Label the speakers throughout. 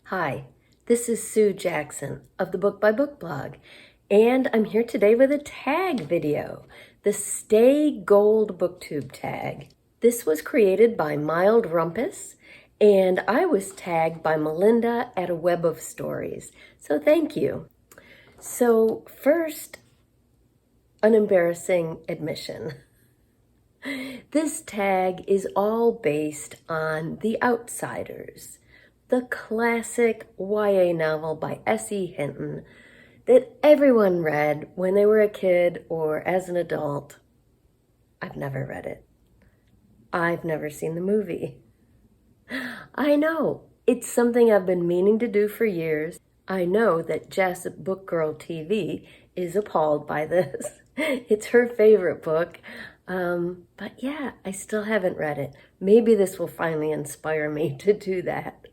Speaker 1: Hi, this is Sue Jackson of the Book by Book blog, and I'm here today with a tag video, the Stay Gold Booktube Tag. This was created by Mild Rumpus, and I was tagged by Melinda at a web of stories, so thank you. So first, an embarrassing admission. This tag is all based on The Outsiders, the classic YA novel by S.E. Hinton that everyone read when they were a kid or as an adult. I've never read it. I've never seen the movie. I know, it's something I've been meaning to do for years. I know that Jess at Book Girl TV is appalled by this. It's her favorite book. But yeah, I still haven't read it. Maybe this will finally inspire me to do that.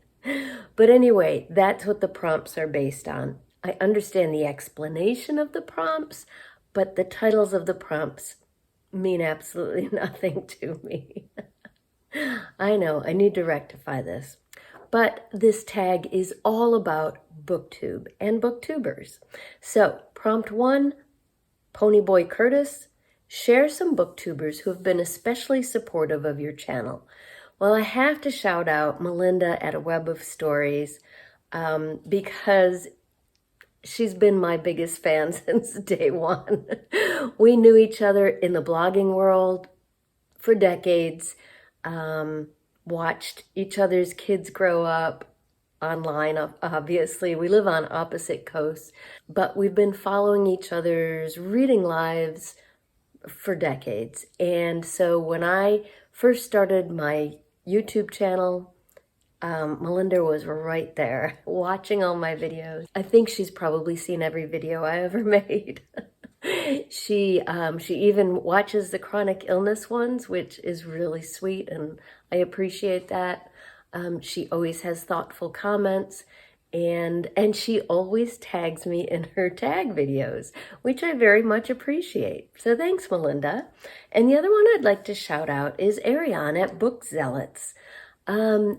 Speaker 1: But anyway, that's what the prompts are based on. I understand the explanation of the prompts, but the titles of the prompts mean absolutely nothing to me. I know, I need to rectify this. But this tag is all about BookTube and BookTubers. So, prompt 1, Ponyboy Curtis, share some BookTubers who have been especially supportive of your channel. Well, I have to shout out Melinda at a web of stories because she's been my biggest fan since day one. We knew each other in the blogging world for decades, watched each other's kids grow up online, obviously. We live on opposite coasts, but we've been following each other's reading lives for decades. And so when I first started my YouTube channel, Melinda was right there watching all my videos. I think she's probably seen every video I ever made. She even watches the chronic illness ones, which is really sweet, and I appreciate that. She always has thoughtful comments, and she always tags me in her tag videos, which I very much appreciate. So thanks, Melinda. And the other one I'd like to shout out is Ariane at Book Zealots.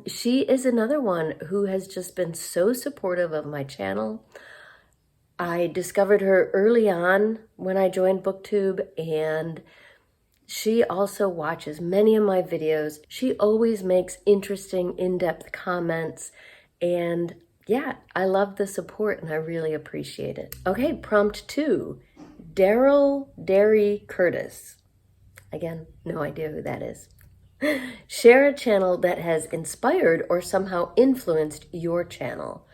Speaker 1: She is another one who has just been so supportive of my channel. I discovered her early on when I joined BookTube, and she also watches many of my videos. She always makes interesting, in-depth comments, and yeah, I love the support and I really appreciate it. Okay, prompt 2, Darrel Darry Curtis. Again, no idea who that is. Share a channel that has inspired or somehow influenced your channel.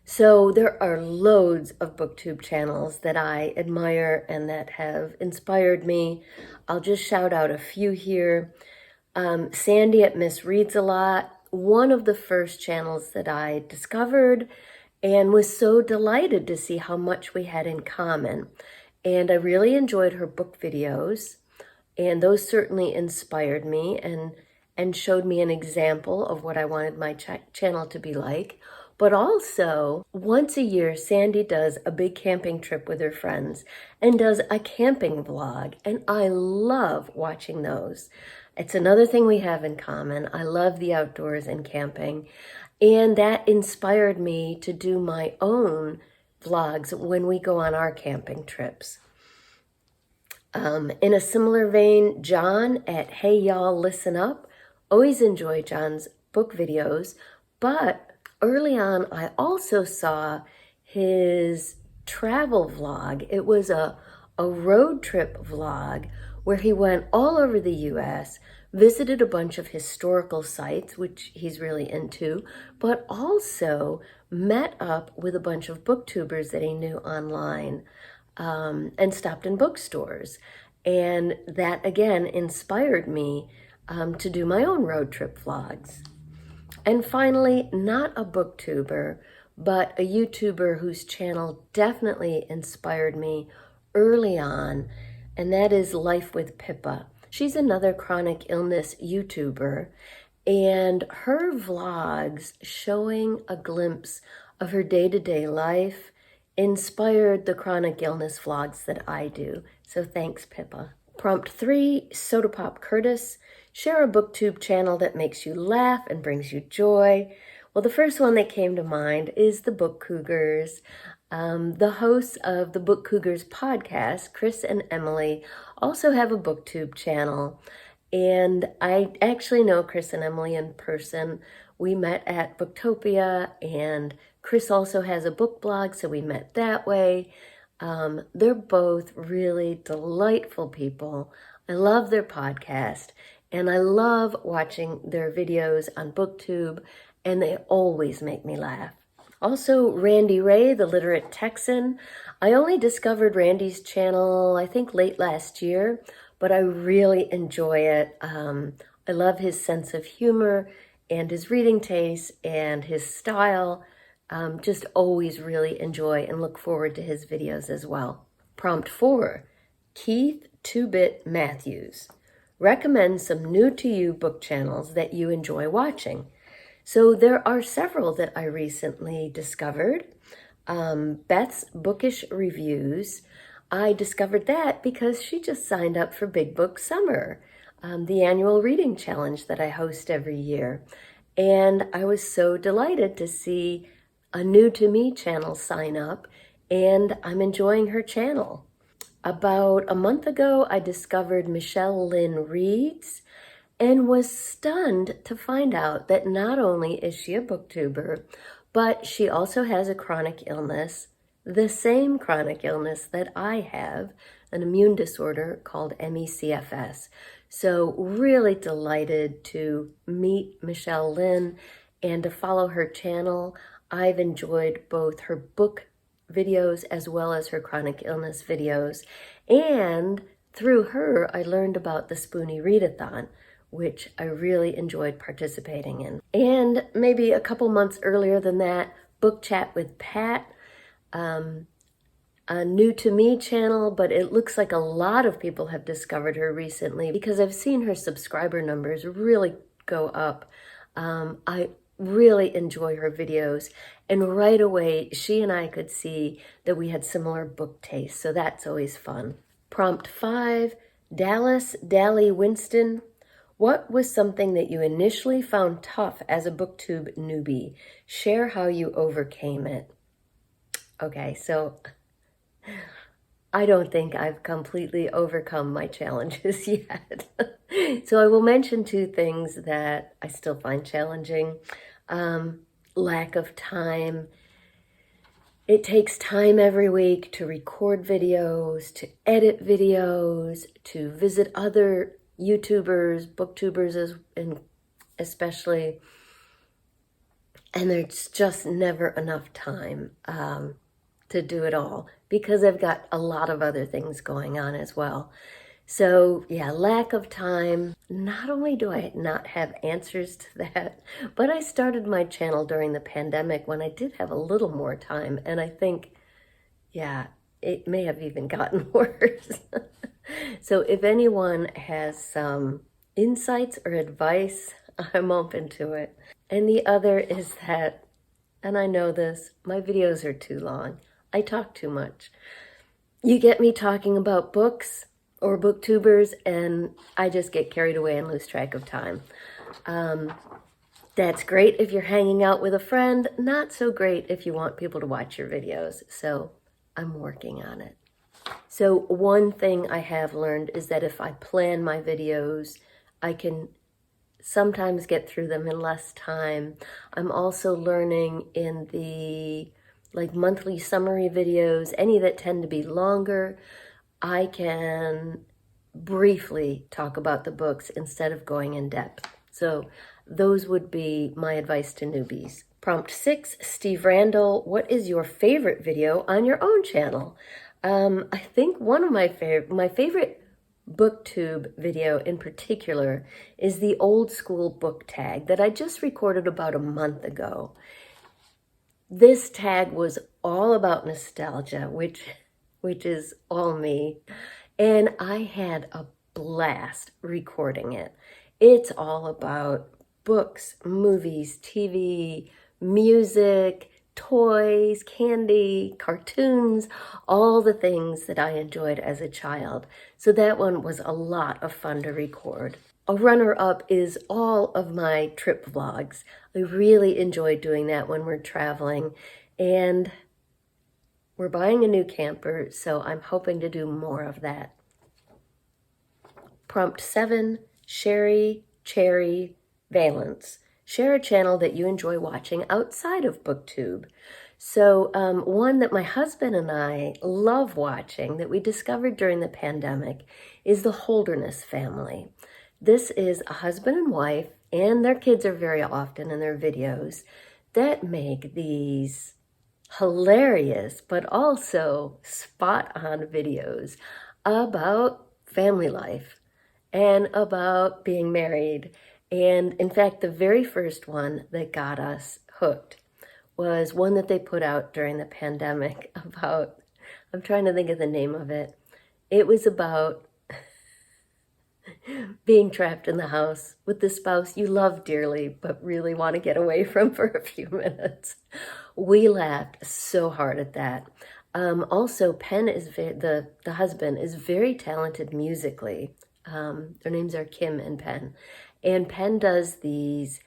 Speaker 1: So there are loads of BookTube channels that I admire and that have inspired me. I'll just shout out a few here. Sandy at Miss Reads a Lot, one of the first channels that I discovered and was so delighted to see how much we had in common. And I really enjoyed her book videos, and those certainly inspired me and showed me an example of what I wanted my channel to be like. But also, once a year, Sandy does a big camping trip with her friends and does a camping vlog, and I love watching those. It's another thing we have in common. I love the outdoors and camping, and that inspired me to do my own vlogs when we go on our camping trips. In a similar vein, John at Hey Y'all Listen Up. Always enjoy John's book videos, but early on, I also saw his travel vlog. It was a road trip vlog where he went all over the U.S., visited a bunch of historical sites, which he's really into, but also met up with a bunch of booktubers that he knew online, and stopped in bookstores. And that, again, inspired me to do my own road trip vlogs. And finally, not a booktuber, but a YouTuber whose channel definitely inspired me early on, and that is Life with Pippa. She's another chronic illness YouTuber, and her vlogs showing a glimpse of her day-to-day life inspired the chronic illness vlogs that I do. So thanks, Pippa. Prompt 3, Sodapop Curtis. Share a BookTube channel that makes you laugh and brings you joy. Well, the first one that came to mind is the Book Cougars. The hosts of the Book Cougars podcast, Chris and Emily, also have a BookTube channel. And I actually know Chris and Emily in person. We met at Booktopia, and Chris also has a book blog, so we met that way. They're both really delightful people. I love their podcast, and I love watching their videos on BookTube, and they always make me laugh. Also, Randy Ray, the Literate Texan. I only discovered Randy's channel, I think, late last year, but I really enjoy it. I love his sense of humor and his reading taste and his style. Just always really enjoy and look forward to his videos as well. Prompt 4, Keith Two-Bit Mathews. Recommend some new-to-you book channels that you enjoy watching. So there are several that I recently discovered. Beth's Bookish Reviews. I discovered that because she just signed up for Big Book Summer, the annual reading challenge that I host every year. And I was so delighted to see a new to me channel sign up, and I'm enjoying her channel. About a month ago, I discovered Michelle Lynn Reads and was stunned to find out that not only is she a booktuber, but she also has a chronic illness, the same chronic illness that I have, an immune disorder called ME/CFS. So really delighted to meet Michelle Lynn and to follow her channel. I've enjoyed both her book videos as well as her chronic illness videos. And through her, I learned about the Spoonie Readathon, which I really enjoyed participating in. And maybe a couple months earlier than that, Book Chat with Pat, a new to me channel, but it looks like a lot of people have discovered her recently because I've seen her subscriber numbers really go up. I really enjoy her videos, and right away she and I could see that we had similar book tastes, so that's always fun. Prompt 5, Dally Winston. What was something that you initially found tough as a BookTube newbie? Share how you overcame it. Okay, so I don't think I've completely overcome my challenges yet. So I will mention 2 things that I still find challenging. Lack of time. It takes time every week to record videos, to edit videos, to visit other YouTubers, BookTubers, and especially, and there's just never enough time to do it all because I've got a lot of other things going on as well. So yeah, lack of time. Not only do I not have answers to that, but I started my channel during the pandemic when I did have a little more time, and I think, yeah, it may have even gotten worse. So if anyone has some insights or advice, I'm open to it. And the other is that, and I know this, my videos are too long. I talk too much. You get me talking about books or booktubers, and I just get carried away and lose track of time. That's great if you're hanging out with a friend, not so great if you want people to watch your videos. So I'm working on it. So one thing I have learned is that if I plan my videos, I can sometimes get through them in less time. I'm also learning in the monthly summary videos, any that tend to be longer, I can briefly talk about the books instead of going in depth. So those would be my advice to newbies. Prompt 6, Steve Randall, what is your favorite video on your own channel? I think one of my favorite BookTube video in particular is the old school book tag that I just recorded about a month ago. This tag was all about nostalgia, which is all me, and I had a blast recording it. It's all about books, movies, TV, music, toys, candy, cartoons, all the things that I enjoyed as a child. So that one was a lot of fun to record. a runner-up is all of my trip vlogs. I really enjoy doing that when we're traveling, and we're buying a new camper, so I'm hoping to do more of that. Prompt 7, Sherri Cherry Valance. Share a channel that you enjoy watching outside of BookTube. So one that my husband and I love watching that we discovered during the pandemic is the Holderness family. This is a husband and wife, and their kids are very often in their videos that make these hilarious but also spot-on videos about family life and about being married. And in fact, the very first one that got us hooked was one that they put out during the pandemic about, I'm trying to think of the name of it. It was about being trapped in the house with the spouse you love dearly, but really want to get away from for a few minutes. We laughed so hard at that. Also, Penn is the husband is very talented musically. Their names are Kim and Penn. And Penn does these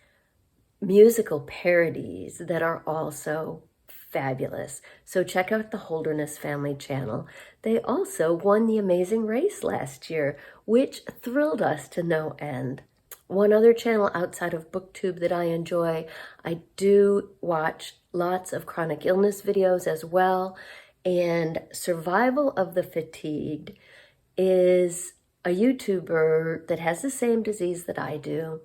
Speaker 1: musical parodies that are also fabulous. So check out the Holderness Family channel. They also won the Amazing Race last year, which thrilled us to no end. One other channel outside of BookTube that I enjoy, I do watch lots of chronic illness videos as well, and Survival of the Fatigued is a YouTuber that has the same disease that I do,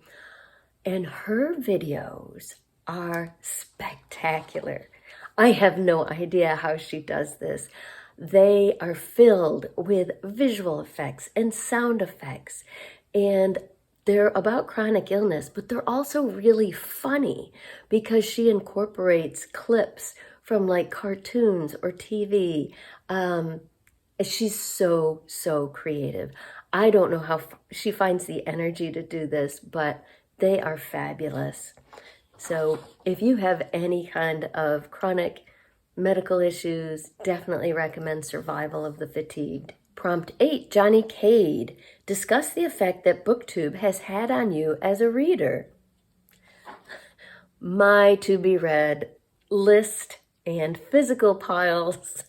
Speaker 1: and her videos are spectacular. I have no idea how she does this. They are filled with visual effects and sound effects, and they're about chronic illness, but they're also really funny because she incorporates clips from like cartoons or TV. She's so creative. I don't know how she finds the energy to do this, but they are fabulous. So if you have any kind of chronic medical issues, definitely recommend Survival of the Fatigued. Prompt 8, Johnny Cade. Discuss the effect that BookTube has had on you as a reader. My to-be-read list and physical piles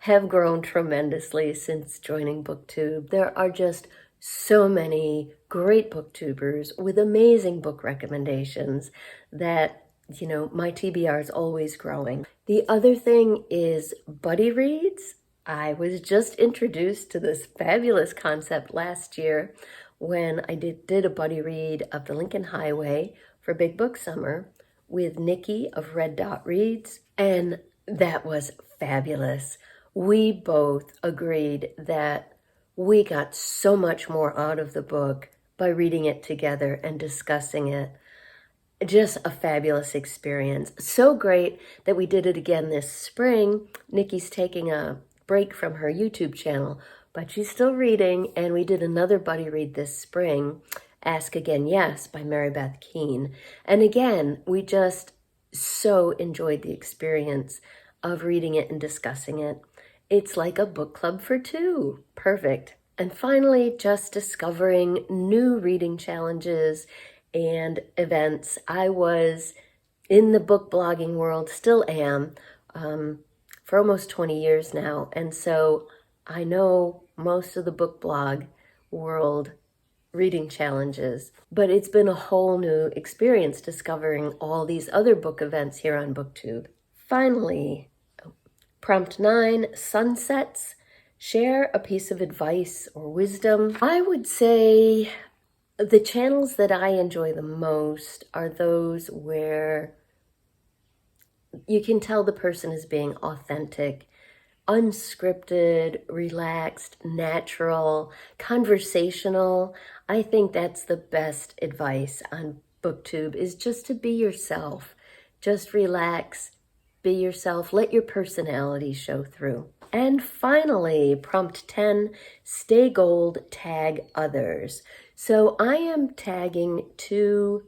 Speaker 1: have grown tremendously since joining BookTube. There are just so many great booktubers with amazing book recommendations that, you know, my TBR is always growing. The other thing is buddy reads. I was just introduced to this fabulous concept last year when I did a buddy read of The Lincoln Highway for Big Book Summer with Nikki of Red Dot Reads, and that was fabulous. We both agreed that we got so much more out of the book by reading it together and discussing it. Just a fabulous experience. So great that we did it again this spring. Nikki's taking a break from her YouTube channel, but she's still reading, and we did another buddy read this spring, Ask Again Yes by Mary Beth Keane. And again, we just so enjoyed the experience of reading it and discussing it. It's like a book club for two. Perfect. And finally, just discovering new reading challenges and events. I was in the book blogging world, still am, for almost 20 years now. And so I know most of the book blog world reading challenges, but it's been a whole new experience discovering all these other book events here on BookTube. Finally, Prompt 9, Sunsets. Share a piece of advice or wisdom. I would say the channels that I enjoy the most are those where you can tell the person is being authentic, unscripted, relaxed, natural, conversational. I think that's the best advice on BookTube, is just to be yourself. Just relax, be yourself, let your personality show through. And finally, Prompt 10, Stay Gold, Tag Others. So I am tagging 2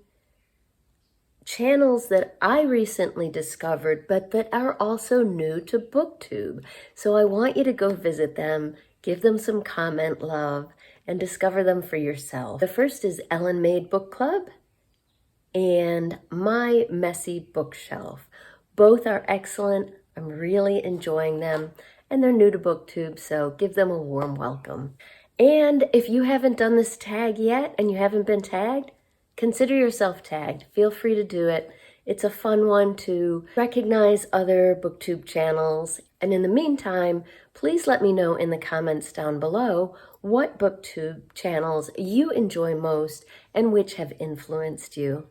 Speaker 1: channels that I recently discovered, but that are also new to BookTube. So I want you to go visit them, give them some comment love, and discover them for yourself. The first is Ellen Made Book Club and My Messy Bookshelf. Both are excellent. I'm really enjoying them, and they're new to BookTube, so give them a warm welcome. And if you haven't done this tag yet and you haven't been tagged, consider yourself tagged. Feel free to do it. It's a fun one to recognize other BookTube channels. And in the meantime, please let me know in the comments down below what BookTube channels you enjoy most and which have influenced you.